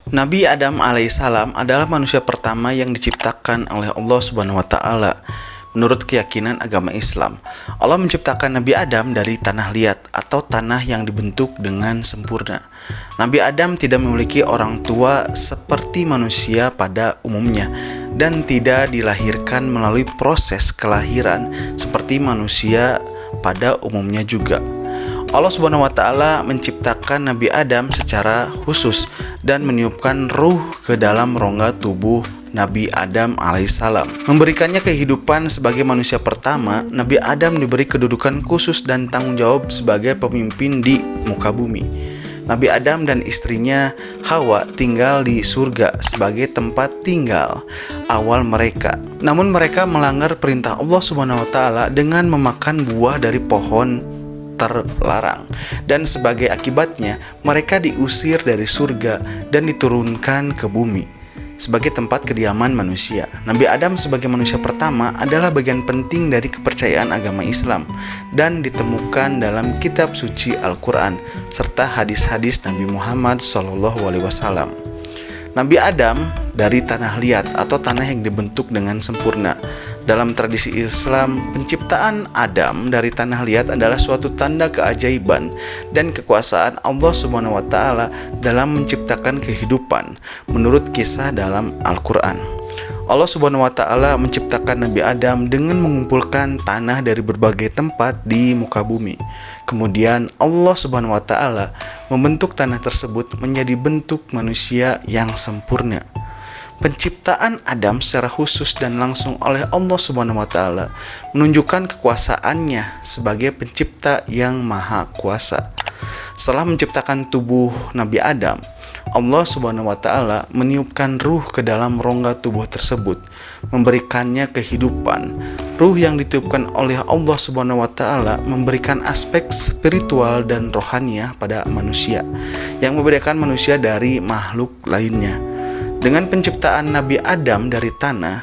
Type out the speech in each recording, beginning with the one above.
Nabi Adam alaihissalam adalah manusia pertama yang diciptakan oleh Allah Subhanahu wa taala. Menurut keyakinan agama Islam, Allah menciptakan Nabi Adam dari tanah liat atau tanah yang dibentuk dengan sempurna. Nabi Adam tidak memiliki orang tua seperti manusia pada umumnya dan tidak dilahirkan melalui proses kelahiran seperti manusia pada umumnya juga. Allah Subhanahu wa taala menciptakan Nabi Adam secara khusus dan meniupkan ruh ke dalam rongga tubuh Nabi Adam alaihissalam. Memberikannya kehidupan sebagai manusia pertama, Nabi Adam diberi kedudukan khusus dan tanggung jawab sebagai pemimpin di muka bumi. Nabi Adam dan istrinya Hawa tinggal di surga sebagai tempat tinggal awal mereka. Namun mereka melanggar perintah Allah Subhanahu wa taala dengan memakan buah dari pohon terlarang, dan sebagai akibatnya mereka diusir dari surga dan diturunkan ke bumi sebagai tempat kediaman manusia. Nabi Adam sebagai manusia pertama adalah bagian penting dari kepercayaan agama Islam dan ditemukan dalam kitab suci Al-Quran serta hadis-hadis Nabi Muhammad SAW. Nabi Adam dari tanah liat atau tanah yang dibentuk dengan sempurna. Dalam tradisi Islam, penciptaan Adam dari tanah liat adalah suatu tanda keajaiban dan kekuasaan Allah Subhanahu wa taala dalam menciptakan kehidupan menurut kisah dalam Al-Qur'an. Allah Subhanahu wa taala menciptakan Nabi Adam dengan mengumpulkan tanah dari berbagai tempat di muka bumi. Kemudian Allah Subhanahu wa taala membentuk tanah tersebut menjadi bentuk manusia yang sempurna. Penciptaan Adam secara khusus dan langsung oleh Allah Subhanahu wa taala menunjukkan kekuasaannya sebagai pencipta yang maha kuasa. Setelah menciptakan tubuh Nabi Adam, Allah Subhanahu wa taala meniupkan ruh ke dalam rongga tubuh tersebut, memberikannya kehidupan. Ruh yang ditiupkan oleh Allah Subhanahu wa taala memberikan aspek spiritual dan rohaniah pada manusia yang membedakan manusia dari makhluk lainnya. Dengan penciptaan Nabi Adam dari tanah,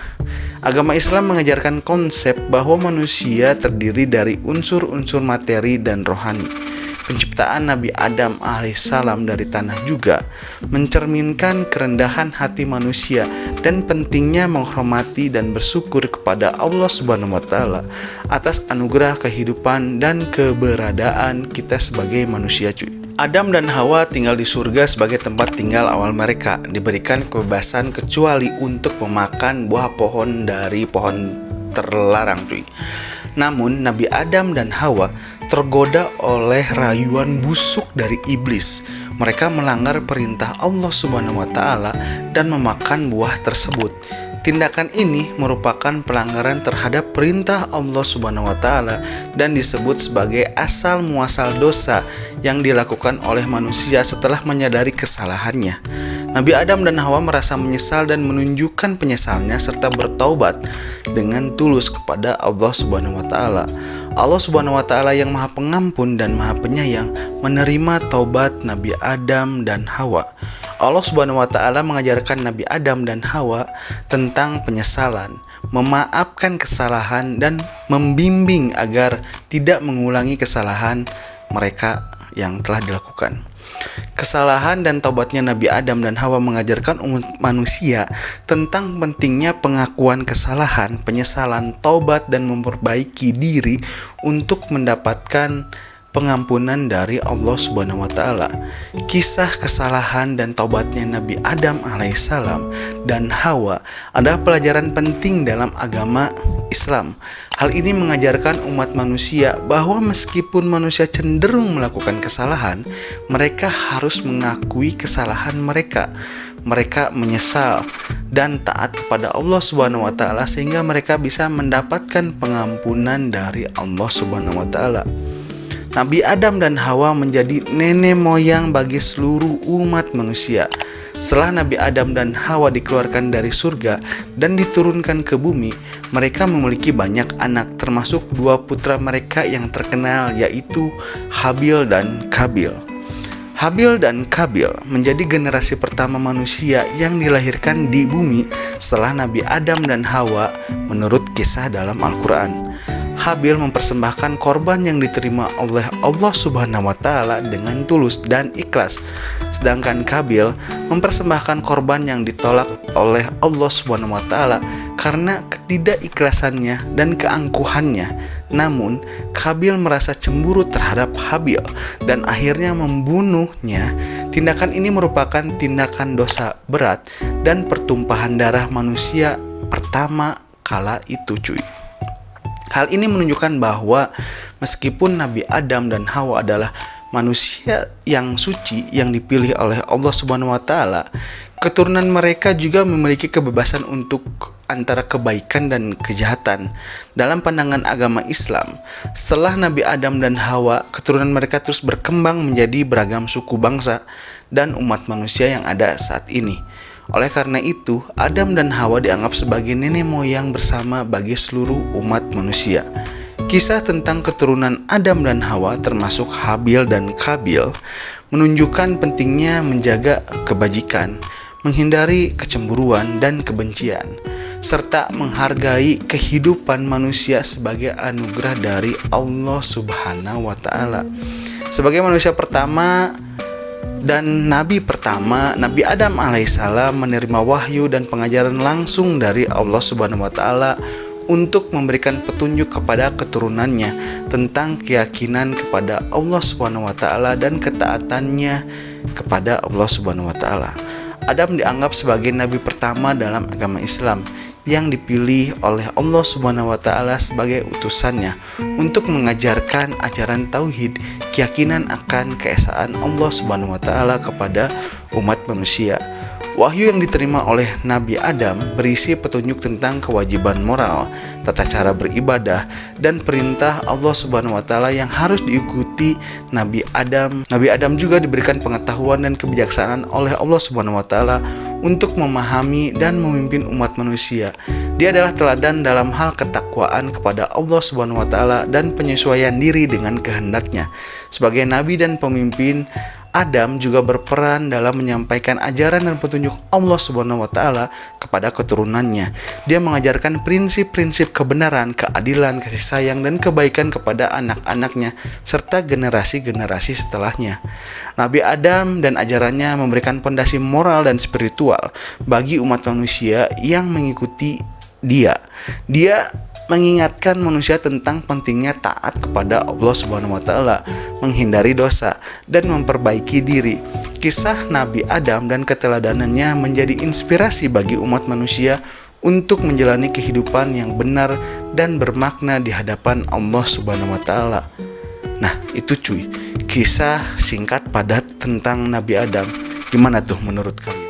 agama Islam mengajarkan konsep bahwa manusia terdiri dari unsur-unsur materi dan rohani. Penciptaan Nabi Adam alaihissalam dari tanah juga mencerminkan kerendahan hati manusia dan pentingnya menghormati dan bersyukur kepada Allah Subhanahu wa taala atas anugerah kehidupan dan keberadaan kita sebagai manusia, cuy. Adam dan Hawa tinggal di surga sebagai tempat tinggal awal mereka, diberikan kebebasan kecuali untuk memakan buah pohon dari pohon terlarang, cuy. Namun Nabi Adam dan Hawa tergoda oleh rayuan busuk dari iblis. Mereka melanggar perintah Allah Subhanahu wa taala dan memakan buah tersebut. Tindakan ini merupakan pelanggaran terhadap perintah Allah Subhanahu wa taala dan disebut sebagai asal muasal dosa yang dilakukan oleh manusia setelah menyadari kesalahannya. Nabi Adam dan Hawa merasa menyesal dan menunjukkan penyesalannya serta bertaubat dengan tulus kepada Allah Subhanahu wa taala. Allah Subhanahu wa taala yang Maha Pengampun dan Maha Penyayang menerima taubat Nabi Adam dan Hawa. Allah Subhanahu wa taala mengajarkan Nabi Adam dan Hawa tentang penyesalan, memaafkan kesalahan dan membimbing agar tidak mengulangi kesalahan mereka yang telah dilakukan. Kesalahan dan taubatnya Nabi Adam dan Hawa mengajarkan umat manusia tentang pentingnya pengakuan kesalahan, penyesalan, taubat dan memperbaiki diri untuk mendapatkan pengampunan dari Allah Subhanahu wa taala. Kisah kesalahan dan taubatnya Nabi Adam alaihissalam dan Hawa adalah pelajaran penting dalam agama Islam. Hal ini mengajarkan umat manusia bahwa meskipun manusia cenderung melakukan kesalahan, mereka harus mengakui kesalahan mereka. Mereka menyesal dan taat kepada Allah Subhanahu wa taala sehingga mereka bisa mendapatkan pengampunan dari Allah Subhanahu wa taala. Nabi Adam dan Hawa menjadi nenek moyang bagi seluruh umat manusia. Setelah Nabi Adam dan Hawa dikeluarkan dari surga dan diturunkan ke bumi, mereka memiliki banyak anak, termasuk dua putra mereka yang terkenal, yaitu Habil dan Qabil. Habil dan Qabil menjadi generasi pertama manusia yang dilahirkan di bumi setelah Nabi Adam dan Hawa menurut kisah dalam Al-Quran. Habil mempersembahkan korban yang diterima oleh Allah Subhanahu wa taala dengan tulus dan ikhlas. Sedangkan Kabil mempersembahkan korban yang ditolak oleh Allah Subhanahu wa taala karena ketidakikhlasannya dan keangkuhannya. Namun, Kabil merasa cemburu terhadap Habil dan akhirnya membunuhnya. Tindakan ini merupakan tindakan dosa berat dan pertumpahan darah manusia pertama kala itu, cuy. Hal ini menunjukkan bahwa meskipun Nabi Adam dan Hawa adalah manusia yang suci yang dipilih oleh Allah Subhanahu wa taala, keturunan mereka juga memiliki kebebasan untuk antara kebaikan dan kejahatan. Dalam pandangan agama Islam, setelah Nabi Adam dan Hawa, keturunan mereka terus berkembang menjadi beragam suku bangsa dan umat manusia yang ada saat ini. Oleh karena itu, Adam dan Hawa dianggap sebagai nenek moyang bersama bagi seluruh umat manusia. Kisah tentang keturunan Adam dan Hawa termasuk Habil dan Kabil menunjukkan pentingnya menjaga kebajikan, menghindari kecemburuan dan kebencian, serta menghargai kehidupan manusia sebagai anugerah dari Allah Subhanahu wa taala. Sebagai manusia pertama dan nabi pertama, Nabi Adam alaihissalam menerima wahyu dan pengajaran langsung dari Allah Subhanahu wa taala untuk memberikan petunjuk kepada keturunannya tentang keyakinan kepada Allah Subhanahu wa taala dan ketaatannya kepada Allah Subhanahu wa taala. Adam dianggap sebagai nabi pertama dalam agama Islam yang dipilih oleh Allah Subhanahu wa taala sebagai utusannya untuk mengajarkan ajaran tauhid, keyakinan akan keesaan Allah Subhanahu wa taala kepada umat manusia. Wahyu yang diterima oleh Nabi Adam berisi petunjuk tentang kewajiban moral, tata cara beribadah, dan perintah Allah Subhanahu wa taala yang harus diikuti Nabi Adam. Nabi Adam juga diberikan pengetahuan dan kebijaksanaan oleh Allah Subhanahu wa taala untuk memahami dan memimpin umat manusia. Dia adalah teladan dalam hal ketakwaan kepada Allah Subhanahu wa taala dan penyesuaian diri dengan kehendaknya. Sebagai nabi dan pemimpin, Adam juga berperan dalam menyampaikan ajaran dan petunjuk Allah Subhanahu wa taala kepada keturunannya. Dia mengajarkan prinsip-prinsip kebenaran, keadilan, kasih sayang, dan kebaikan kepada anak-anaknya serta generasi-generasi setelahnya. Nabi Adam dan ajarannya memberikan pondasi moral dan spiritual bagi umat manusia yang mengikuti dia. Dia mengingatkan manusia tentang pentingnya taat kepada Allah Subhanahu wa taala, menghindari dosa, dan memperbaiki diri. Kisah Nabi Adam dan keteladanannya menjadi inspirasi bagi umat manusia untuk menjalani kehidupan yang benar dan bermakna di hadapan Allah Subhanahu wa taala. Nah, itu cuy, kisah singkat padat tentang Nabi Adam. Gimana tuh menurut kamu?